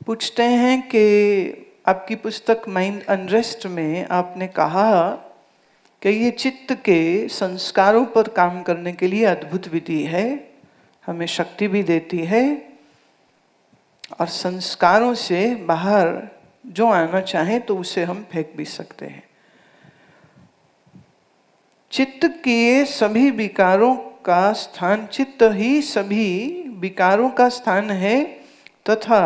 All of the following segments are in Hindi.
पूछते हैं कि आपकी पुस्तक माइंड अनरेस्ट में आपने कहा कि ये चित्त के संस्कारों पर काम करने के लिए अद्भुत विधि है, हमें शक्ति भी देती है और संस्कारों से बाहर जो आना चाहे तो उसे हम फेंक भी सकते हैं। चित्त के सभी विकारों का स्थान, चित्त ही सभी विकारों का स्थान है तथा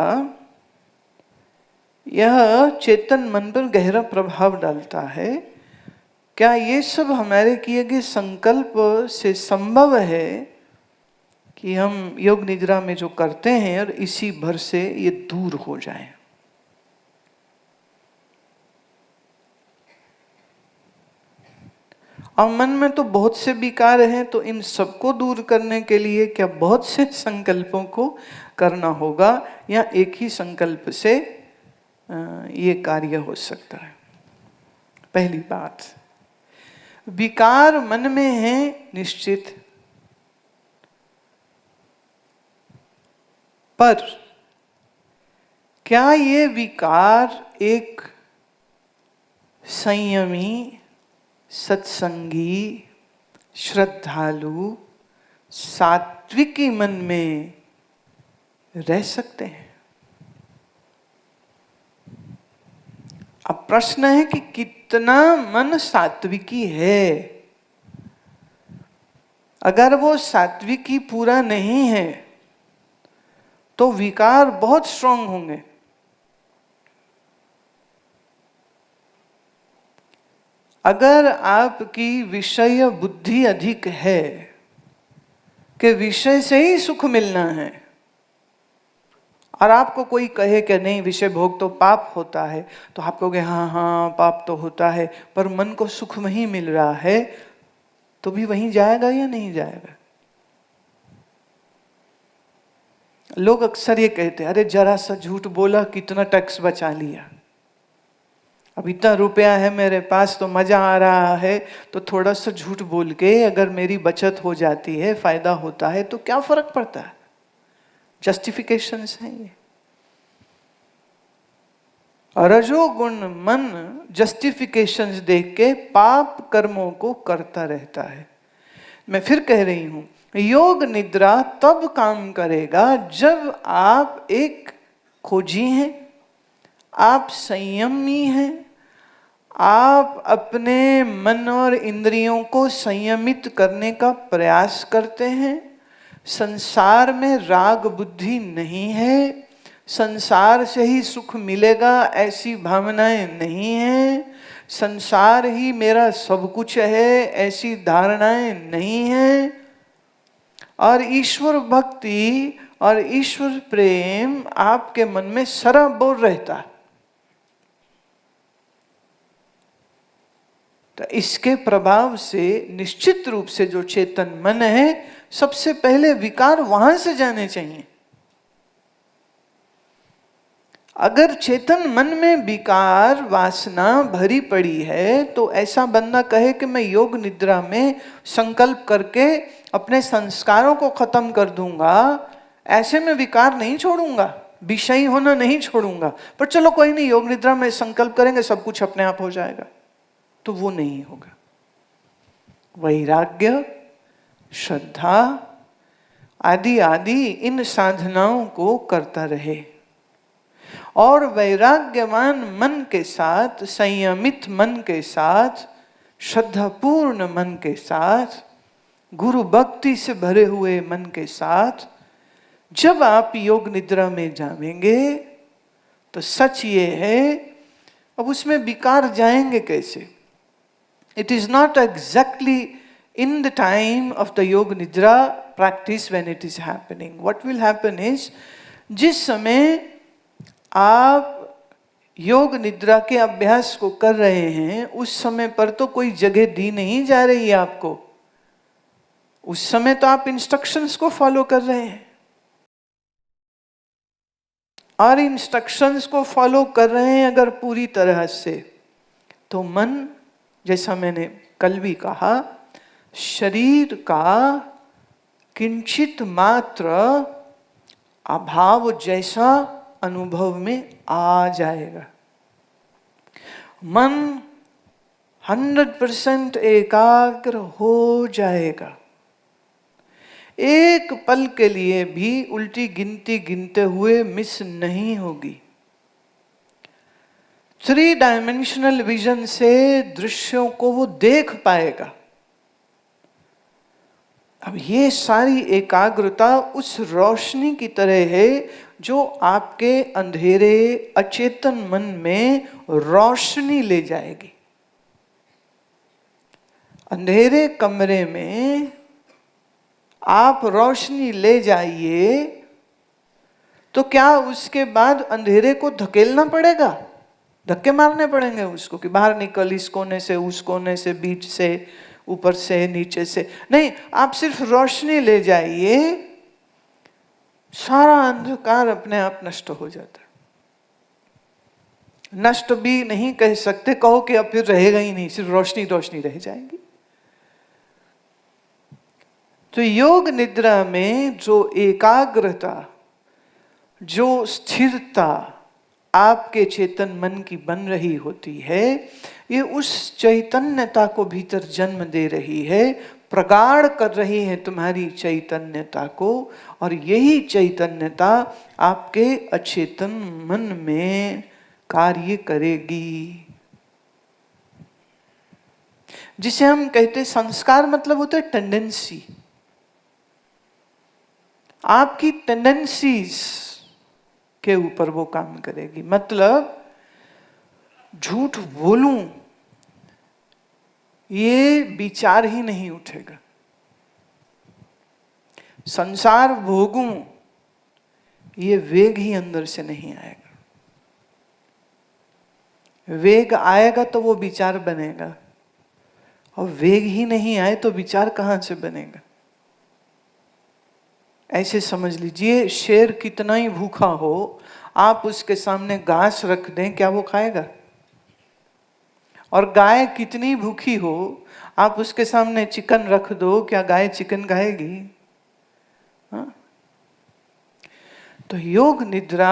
यह चेतन मन पर गहरा प्रभाव डालता है। क्या ये सब हमारे किए गए संकल्प से संभव है कि हम योग निद्रा में जो करते हैं और इसी भर से ये दूर हो जाए? और मन में तो बहुत से विकार हैं, तो इन सबको दूर करने के लिए क्या बहुत से संकल्पों को करना होगा या एक ही संकल्प से ये कार्य हो सकता है? पहली बात, विकार मन में है निश्चित, पर क्या ये विकार एक संयमी, सत्संगी, श्रद्धालु, सात्विकी मन में रह सकते हैं? अब प्रश्न है कि कितना मन सात्विकी है। अगर वो सात्विकी पूरा नहीं है तो विकार बहुत स्ट्रांग होंगे। अगर आपकी विषय बुद्धि अधिक है कि विषय से ही सुख मिलना है और आपको कोई कहे कि नहीं विषय भोग तो पाप होता है, तो आप कहोगे हाँ हाँ पाप तो होता है, पर मन को सुख नहीं मिल रहा है, तो भी वहीं जाएगा या नहीं जाएगा? लोग अक्सर ये कहते हैं, अरे जरा सा झूठ बोला कितना टैक्स बचा लिया, अब इतना रुपया है मेरे पास तो मजा आ रहा है, तो थोड़ा सा झूठ बोल के अगर मेरी बचत हो जाती है, फायदा होता है, तो क्या फर्क पड़ता है? जस्टिफिकेशंस हैं ये। रजोगुण मन जस्टिफिकेशंस देख के पाप कर्मों को करता रहता है। मैं फिर कह रही हूं, योग निद्रा तब काम करेगा जब आप एक खोजी हैं, आप संयमी हैं, आप अपने मन और इंद्रियों को संयमित करने का प्रयास करते हैं, संसार में राग बुद्धि नहीं है, संसार से ही सुख मिलेगा ऐसी भावनाएं नहीं है, संसार ही मेरा सब कुछ है ऐसी धारणाएं नहीं है, और ईश्वर भक्ति और ईश्वर प्रेम आपके मन में सराबोर रहता है। तो इसके प्रभाव से निश्चित रूप से जो चेतन मन है, सबसे पहले विकार वहां से जाने चाहिए। अगर चेतन मन में विकार वासना भरी पड़ी है तो ऐसा बंदा कहे कि मैं योग निद्रा में संकल्प करके अपने संस्कारों को खत्म कर दूंगा, ऐसे में विकार नहीं छोड़ूंगा, विषयी होना नहीं छोड़ूंगा, पर चलो कोई नहीं योग निद्रा में संकल्प करेंगे सब कुछ अपने आप हो जाएगा, तो वो नहीं होगा। वैराग्य, श्रद्धा आदि आदि इन साधनाओं को करता रहे और वैराग्यवान मन के साथ, संयमित मन के साथ, श्रद्धापूर्ण मन के साथ, गुरु भक्ति से भरे हुए मन के साथ जब आप योग निद्रा में जाएंगे तो सच ये है, अब उसमें विकार जाएंगे कैसे? It is not exactly in the time of the Yoga Nidra practice when it is happening. What will happen is, जिस समय आप योग निद्रा के अभ्यास को कर रहे हैं उस समय पर तो कोई जगह दी नहीं जा रही है आपको, उस समय तो आप इंस्ट्रक्शंस को फॉलो कर रहे हैं और इंस्ट्रक्शंस को फॉलो कर रहे हैं अगर पूरी तरह से, तो मन, जैसा मैंने कल भी कहा, शरीर का किंचित मात्र अभाव जैसा अनुभव में आ जाएगा। मन 100% एकाग्र हो जाएगा। एक पल के लिए भी उल्टी गिनती गिनते हुए मिस नहीं होगी। 3 डायमेंशनल विजन से दृश्यों को वो देख पाएगा। अब ये सारी एकाग्रता उस रोशनी की तरह है जो आपके अंधेरे अचेतन मन में रोशनी ले जाएगी। अंधेरे कमरे में आप रोशनी ले जाइए तो क्या उसके बाद अंधेरे को धकेलना पड़ेगा? धक्के मारने पड़ेंगे उसको कि बाहर निकल, इस कोने से उस कोने से, बीच से, ऊपर से, नीचे से? नहीं, आप सिर्फ रोशनी ले जाइए, सारा अंधकार अपने आप नष्ट हो जाता है। नष्ट भी नहीं कह सकते, कहो कि अब फिर रहेगा ही नहीं, सिर्फ रोशनी रोशनी रह जाएगी। तो योग निद्रा में जो एकाग्रता, जो स्थिरता आपके चेतन मन की बन रही होती है, ये उस चैतन्यता को भीतर जन्म दे रही है, प्रगाढ़ कर रही है तुम्हारी चैतन्यता को, और यही चैतन्यता आपके अचेतन मन में कार्य करेगी। जिसे हम कहते संस्कार, मतलब होता है टेंडेंसी। आपकी टेंडेंसीज के ऊपर वो काम करेगी। मतलब झूठ बोलूं ये विचार ही नहीं उठेगा, संसार भोगूं ये वेग ही अंदर से नहीं आएगा। वेग आएगा तो वो विचार बनेगा, और वेग ही नहीं आए तो विचार कहां से बनेगा? ऐसे समझ लीजिए, शेर कितना ही भूखा हो, आप उसके सामने घास रख दें, क्या वो खाएगा? और गाय कितनी भूखी हो, आप उसके सामने चिकन रख दो, क्या गाय चिकन खाएगी? हाँ? तो योग निद्रा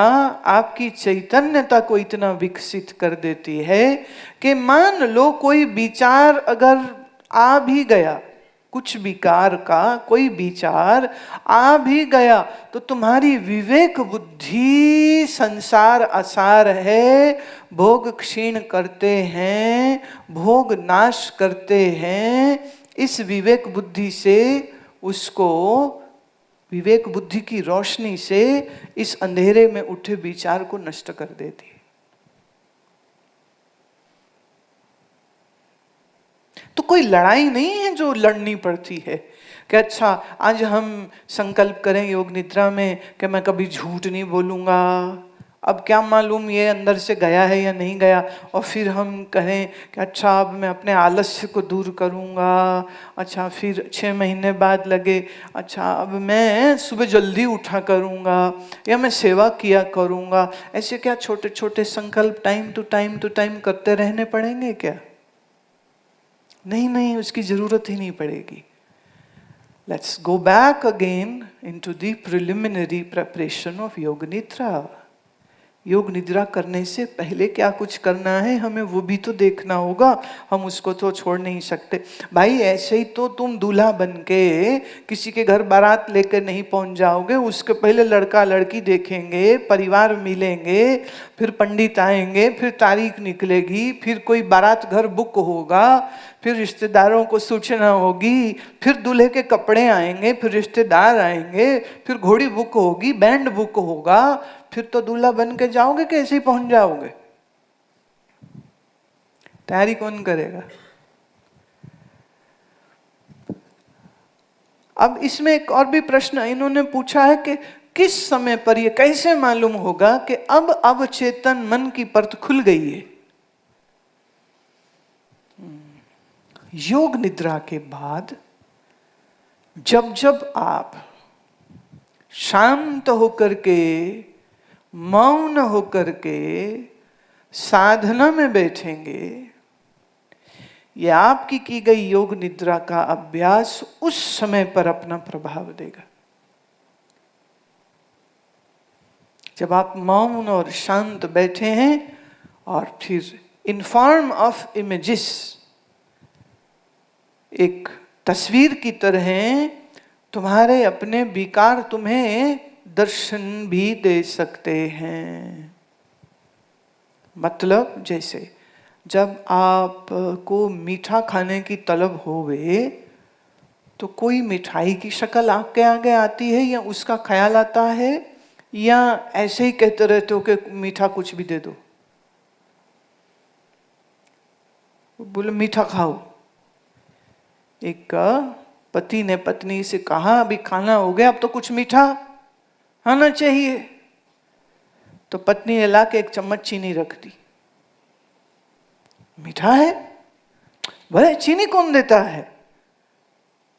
आपकी चैतन्यता को इतना विकसित कर देती है कि मान लो कोई विचार अगर आ भी गया, कुछ विकार का कोई विचार आ भी गया, तो तुम्हारी विवेक बुद्धि संसार असार है, भोग क्षीण करते हैं, भोग नाश करते हैं, इस विवेक बुद्धि से उसको, विवेक बुद्धि की रोशनी से इस अंधेरे में उठे विचार को नष्ट कर देती है। तो कोई लड़ाई नहीं है जो लड़नी पड़ती है कि अच्छा आज हम संकल्प करें योग निद्रा में कि मैं कभी झूठ नहीं बोलूंगा। अब क्या मालूम ये अंदर से गया है या नहीं गया, और फिर हम कहें कि अच्छा अब मैं अपने आलस्य को दूर करूंगा, अच्छा फिर 6 महीने बाद लगे अच्छा अब मैं सुबह जल्दी उठा करूंगा या मैं सेवा किया करूंगा। ऐसे क्या छोटे छोटे संकल्प टाइम टू टाइम करते रहने पड़ेंगे क्या? नहीं, उसकी जरूरत ही नहीं पड़ेगी। Let's go back again into the preliminary preparation of योग निद्रा। योग निद्रा करने से पहले क्या कुछ करना है हमें वो भी तो देखना होगा, हम उसको तो छोड़ नहीं सकते। भाई ऐसे ही तो तुम दूल्हा बन के किसी के घर बारात लेकर नहीं पहुंच जाओगे, उसके पहले लड़का लड़की देखेंगे, परिवार मिलेंगे, फिर पंडित आएंगे, फिर तारीख निकलेगी, फिर कोई बारात घर बुक होगा, फिर रिश्तेदारों को सूचना होगी, फिर दूल्हे के कपड़े आएंगे, फिर रिश्तेदार आएंगे, फिर घोड़ी बुक होगी, बैंड बुक होगा, फिर तो दूल्हा बन के जाओगे कि ऐसे ही पहुंच जाओगे? तैयारी कौन करेगा? अब इसमें एक और भी प्रश्न इन्होंने पूछा है कि किस समय पर यह कैसे मालूम होगा कि अब अवचेतन मन की परत खुल गई है? योग निद्रा के बाद जब जब आप शांत होकर के, मौन होकर के साधना में बैठेंगे, यह आपकी की गई योग निद्रा का अभ्यास उस समय पर अपना प्रभाव देगा। जब आप मौन और शांत बैठे हैं और फिर इन फॉर्म ऑफ इमेजेस, एक तस्वीर की तरह तुम्हारे अपने विकार तुम्हें दर्शन भी दे सकते हैं। मतलब जैसे जब आपको मीठा खाने की तलब होवे तो कोई मिठाई की शक्ल आपके आगे आती है या उसका ख्याल आता है, या ऐसे ही कहते रहते हो कि मीठा कुछ भी दे दो, बोले मीठा खाओ। एक पति ने पत्नी से कहा अभी खाना हो गया, अब तो कुछ मीठा आना चाहिए। तो पत्नी ने ला के एक चम्मच चीनी रख दी। मीठा है? बोले चीनी कौन देता है,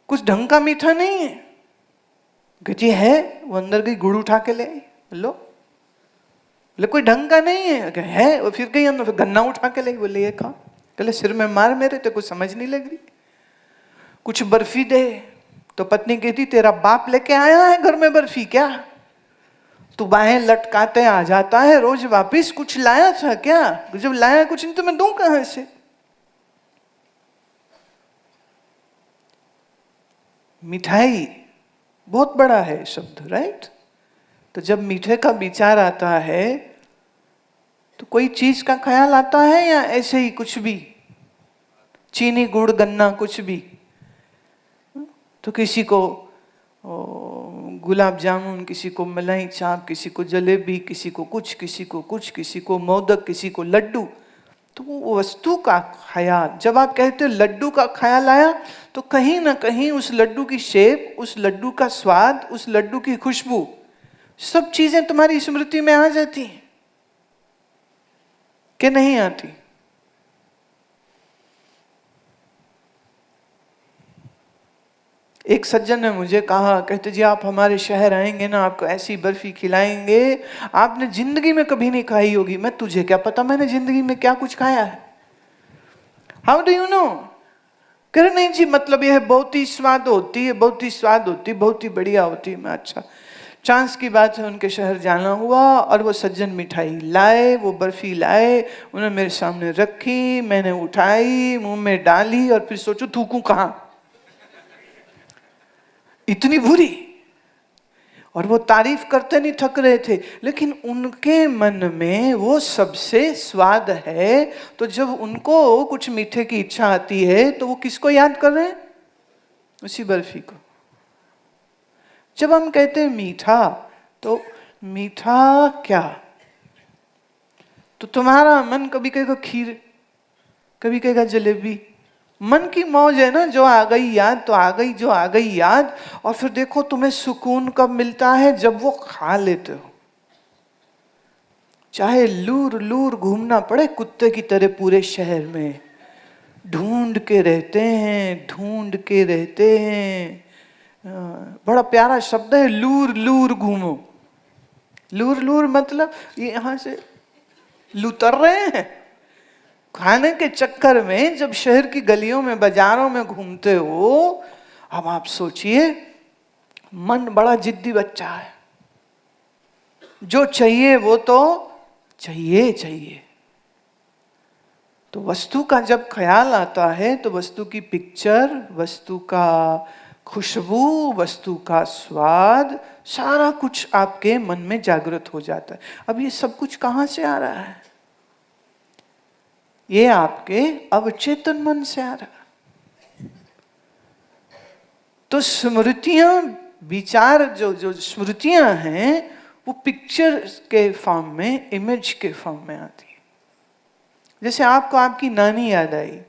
कुछ ढंग का मीठा नहीं है। कहती है, वो अंदर गई गुड़ उठा के ले आई। लो, बोले कोई ढंग का नहीं है। वो फिर गई अंदर, फिर गन्ना उठा के ले, बोले ये खा। कहले सिर में मार मेरे, तो कुछ समझ नहीं लग रही, कुछ बर्फी दे। तो पत्नी कहती तेरा बाप लेके आया है घर में बर्फी क्या, तू बाहें लटकाते आ जाता है रोज वापिस, कुछ लाया था क्या, जब लाया कुछ नहीं तो मैं दूं कहां से। मिठाई बहुत बड़ा है शब्द, राइट। तो जब मीठे का विचार आता है तो कोई चीज का ख्याल आता है या ऐसे ही कुछ भी, चीनी गुड़ गन्ना कुछ भी। तो किसी को गुलाब जामुन, किसी को मलाई चाप, किसी को जलेबी, किसी को कुछ, किसी को कुछ, किसी को मोदक, किसी को लड्डू। तो वो वस्तु का ख्याल, जब आप कहते हो लड्डू का ख्याल आया, तो कहीं ना कहीं उस लड्डू की शेप, उस लड्डू का स्वाद, उस लड्डू की खुशबू, सब चीजें तुम्हारी स्मृति में आ जाती हैं कि नहीं आती। एक सज्जन ने मुझे कहा, कहते जी आप हमारे शहर आएंगे ना, आपको ऐसी बर्फी खिलाएंगे आपने जिंदगी में कभी नहीं खाई होगी। मैं तुझे क्या पता मैंने जिंदगी में क्या कुछ खाया है, हाउ डू यू नो। कह रहे नहीं जी, मतलब यह बहुत ही स्वाद होती है, बहुत ही स्वाद होती, बहुत ही बढ़िया होती है। मैं अच्छा, चांस की बात है उनके शहर जाना हुआ और वो सज्जन मिठाई लाए, वो बर्फी लाए, उन्होंने मेरे सामने रखी, मैंने उठाई, मुंह में डाली और फिर सोचो थूकूं कहां, इतनी बुरी। और वो तारीफ करते नहीं थक रहे थे, लेकिन उनके मन में वो सबसे स्वाद है। तो जब उनको कुछ मीठे की इच्छा आती है तो वो किसको याद कर रहे हैं, उसी बर्फी को। जब हम कहते हैं मीठा, तो मीठा क्या, तो तुम्हारा मन कभी कहेगा खीर, कभी कहेगा जलेबी। मन की मौज है ना, जो आ गई याद तो आ गई, जो आ गई याद। और फिर देखो तुम्हें सुकून कब मिलता है, जब वो खा लेते हो। चाहे लूर लूर घूमना पड़े कुत्ते की तरह पूरे शहर में, ढूंढ के रहते हैं, ढूंढ के रहते हैं। बड़ा प्यारा शब्द है लूर लूर घूमो। लूर लूर मतलब ये यहां से लुतर रहे हैं खाने के चक्कर में। जब शहर की गलियों में बाजारों में घूमते हो, अब आप सोचिए, मन बड़ा जिद्दी बच्चा है, जो चाहिए वो तो चाहिए चाहिए। तो वस्तु का जब ख्याल आता है तो वस्तु की पिक्चर, वस्तु का खुशबू, वस्तु का स्वाद, सारा कुछ आपके मन में जागृत हो जाता है। अब ये सब कुछ कहां से आ रहा है, ये आपके अवचेतन मन से आ रहा है। तो स्मृतियां, विचार, जो स्मृतियां हैं वो पिक्चर के फॉर्म में, इमेज के फॉर्म में आती है। जैसे आपको आपकी नानी याद आई,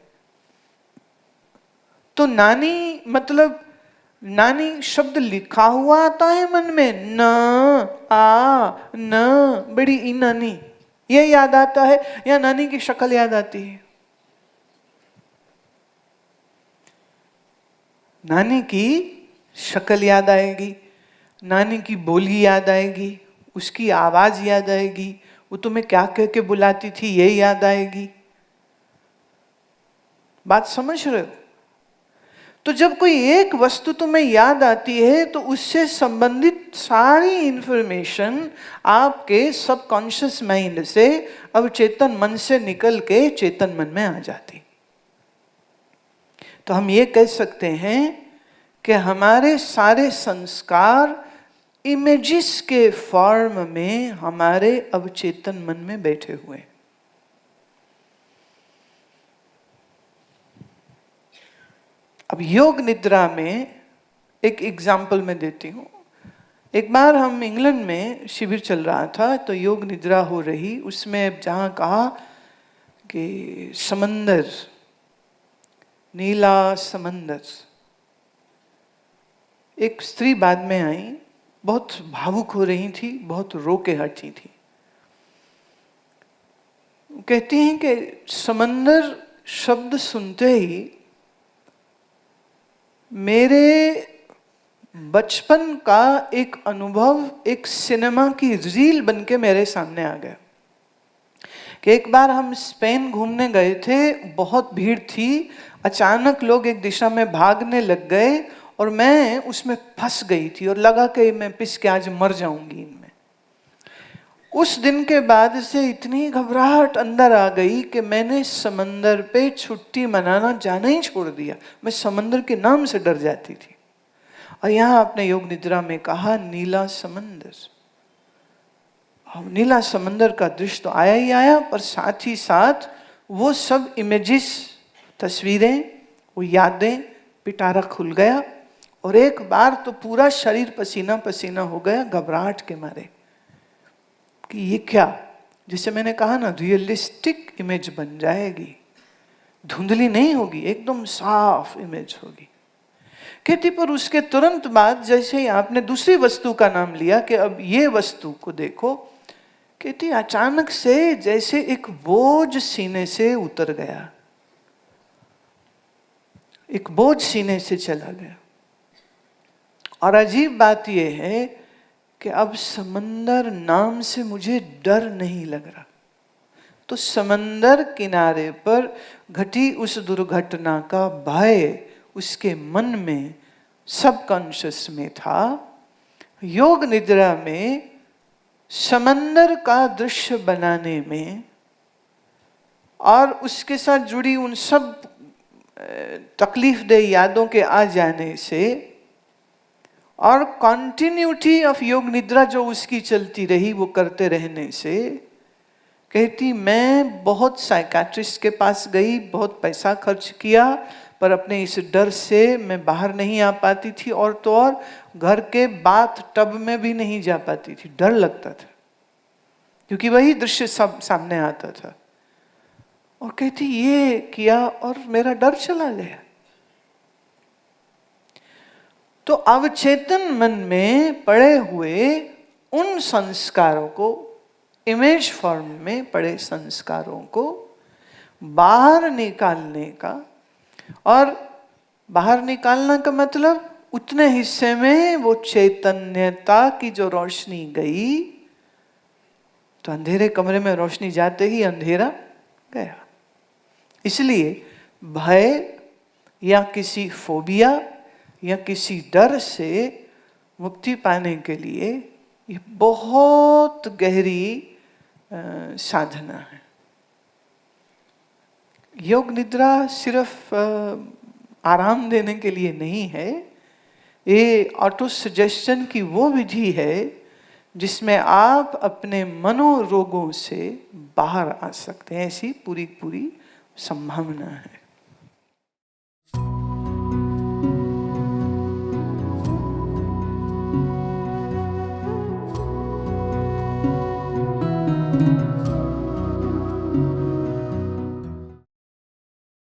तो नानी मतलब नानी शब्द लिखा हुआ आता है मन में, न आ न बड़ी ई नानी, ये याद आता है, या नानी की शक्ल याद आती है। नानी की शक्ल याद आएगी, नानी की बोली याद आएगी, उसकी आवाज याद आएगी, वो तुम्हें क्या कह के बुलाती थी ये याद आएगी। बात समझ रहे हो। तो जब कोई एक वस्तु तुम्हें याद आती है तो उससे संबंधित सारी इंफॉर्मेशन आपके सबकॉन्शियस माइंड से अब चेतन मन से निकल के चेतन मन में आ जाती। तो हम ये कह सकते हैं कि हमारे सारे संस्कार इमेजेस के फॉर्म में हमारे अवचेतन मन में बैठे हुए हैं। अब योग निद्रा में एक एग्जाम्पल मैं देती हूँ। एक बार हम इंग्लैंड में शिविर चल रहा था, तो योग निद्रा हो रही, उसमें जहाँ कहा कि समंदर, नीला समंदर, एक स्त्री बाद में आई, बहुत भावुक हो रही थी, बहुत रो के हटी थी। कहती हैं कि समंदर शब्द सुनते ही मेरे बचपन का एक अनुभव एक सिनेमा की रील बनके मेरे सामने आ गया। कि एक बार हम स्पेन घूमने गए थे, बहुत भीड़ थी, अचानक लोग एक दिशा में भागने लग गए और मैं उसमें फंस गई थी और लगा कि मैं पिस के आज मर जाऊंगी इनमें। उस दिन के बाद से इतनी घबराहट अंदर आ गई कि मैंने समंदर पे छुट्टी मनाना जाना ही छोड़ दिया। मैं समंदर के नाम से डर जाती थी। और यहाँ आपने योग निद्रा में कहा नीला समंदर। अब नीला समंदर का दृश्य तो आया ही आया, पर साथ ही साथ वो सब इमेजेस, तस्वीरें, वो यादें, पिटारा खुल गया और एक बार तो पूरा शरीर पसीना पसीना हो गया घबराहट के मारे कि ये क्या, जिसे मैंने कहा ना रियलिस्टिक इमेज बन जाएगी, धुंधली नहीं होगी, एकदम साफ इमेज होगी। कहती पर उसके तुरंत बाद जैसे ही आपने दूसरी वस्तु का नाम लिया कि अब ये वस्तु को देखो, कहती अचानक से जैसे एक बोझ सीने से उतर गया, एक बोझ सीने से चला गया। और अजीब बात यह है कि अब समंदर नाम से मुझे डर नहीं लग रहा। तो समंदर किनारे पर घटी उस दुर्घटना का भय उसके मन में, सबकॉन्शियस में था। योग निद्रा में समंदर का दृश्य बनाने में और उसके साथ जुड़ी उन सब तकलीफदेह यादों के आ जाने से और कॉन्टिन्यूटी ऑफ योग निद्रा जो उसकी चलती रही वो करते रहने से, कहती मैं बहुत साइकाट्रिस्ट के पास गई, बहुत पैसा खर्च किया, पर अपने इस डर से मैं बाहर नहीं आ पाती थी और तो और घर के बाथ टब में भी नहीं जा पाती थी, डर लगता था क्योंकि वही दृश्य सब सामने आता था। और कहती ये किया और मेरा डर चला गया। तो अवचेतन मन में पड़े हुए उन संस्कारों को, इमेज फॉर्म में पड़े संस्कारों को बाहर निकालने का, और बाहर निकालना का मतलब उतने हिस्से में वो चैतन्यता की जो रोशनी गई, तो अंधेरे कमरे में रोशनी जाते ही अंधेरा गया। इसलिए भय या किसी फोबिया या किसी डर से मुक्ति पाने के लिए ये बहुत गहरी साधना है। योग निद्रा सिर्फ आराम देने के लिए नहीं है, ये ऑटो सजेशन की वो विधि है जिसमें आप अपने मनोरोगों से बाहर आ सकते हैं। ऐसी पूरी संभावना है।